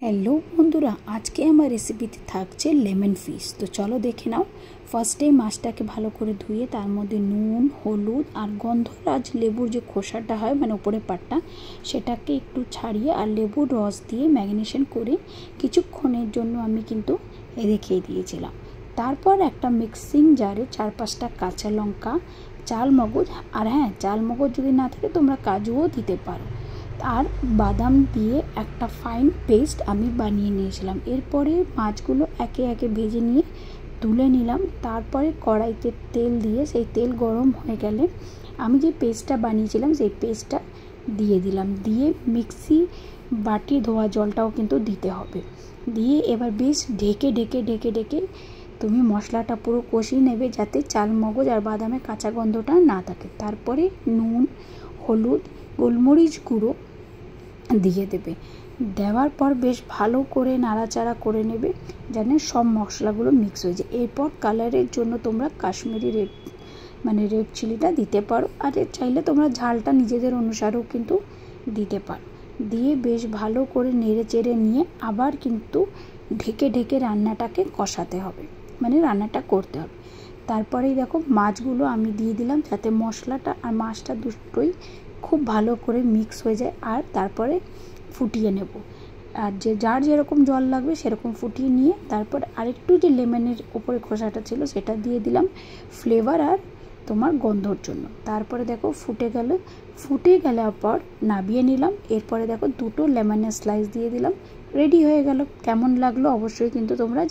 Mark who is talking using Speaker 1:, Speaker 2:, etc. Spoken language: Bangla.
Speaker 1: হ্যালো বন্ধুরা, আজকে আমার রেসিপিতে থাকছে লেমন ফিশ। তো চলো দেখে নাও। ফার্স্টে মাছটাকে ভালো করে ধুয়ে তার মধ্যে নুন, হলুদ আর গন্ধরাজ লেবুর যে খোসাটা হয় মানে উপরের পাটটা, সেটাকে একটু ছাড়িয়ে আর লেবুর রস দিয়ে ম্যারিনেশন করে কিছুক্ষণের জন্য আমি কিন্তু রেখে দিয়েছিলাম। তারপর একটা মিক্সিং জারে 4-5টা কাঁচা লঙ্কা, চালমগজ, আর হ্যাঁ, চালমগজ যদি না থাকে তোমরা কাজুও দিতে পারো, আর বাদাম দিয়ে একটা ফাইন পেস্ট আমি বানিয়ে নিয়েছিলাম। এরপরে মাছগুলো একে একে ভেজে নিয়ে তুলে নিলাম। তারপরে কড়াইতে তেল দিয়ে সেই তেল গরম হয়ে গেলে আমি যে পেস্টটা বানিয়েছিলাম সেই পেস্টটা দিয়ে দিলাম। দিয়ে মিক্সি বাটি ধোয়া জলটাও কিন্তু দিতে হবে। দিয়ে এবার বেশ ঢেকে ঢেকে ঢেকে ঢেকে তুমি মশলাটা পুরো কষিয়ে নেবে যাতে চালমগজ আর বাদামের কাঁচা গন্ধটা না থাকে। তারপরে নুন, হলুদ, গোলমরিচ গুঁড়ো দিয়ে দেবে। দেওয়ার পর বেশ ভালো করে নাড়াচাড়া করে নেবে যেন সব মশলাগুলো মিক্স হয়ে যায়। এরপর কালারের জন্য তোমরা কাশ্মীরি রেড চিলিটা দিতে পারো, আর চাইলে তোমরা ঝালটা নিজেদের অনুসারেও কিন্তু দিতে পারো। দিয়ে বেশ ভালো করে নেড়ে চেড়ে নিয়ে আবার কিন্তু ঢেকে ঢেকে রান্নাটাকে কষাতে হবে, মানে রান্নাটা করতে হবে। তারপরেই দেখো মাছগুলো আমি দিয়ে দিলাম যাতে মশলাটা আর মাছটা দুটোই খুব ভালো করে মিক্স হয়ে যায়। আর তারপরে ফুটিয়ে নেব, আর যার যেরকম জল লাগবে সেরকম ফুটিয়ে নিয়ে তারপর আরেকটু যে লেমনের উপরে খোসাটা ছিল সেটা দিয়ে দিলাম ফ্লেভার আর তোমার গন্ধর জন্য। তারপরে দেখো ফুটে গেলে পর নামিয়ে নিলাম। এরপরে দেখো 2টো লেমনের স্লাইস দিয়ে দিলাম। রেডি হয়ে গেল। কেমন লাগলো অবশ্যই কিন্তু তোমরা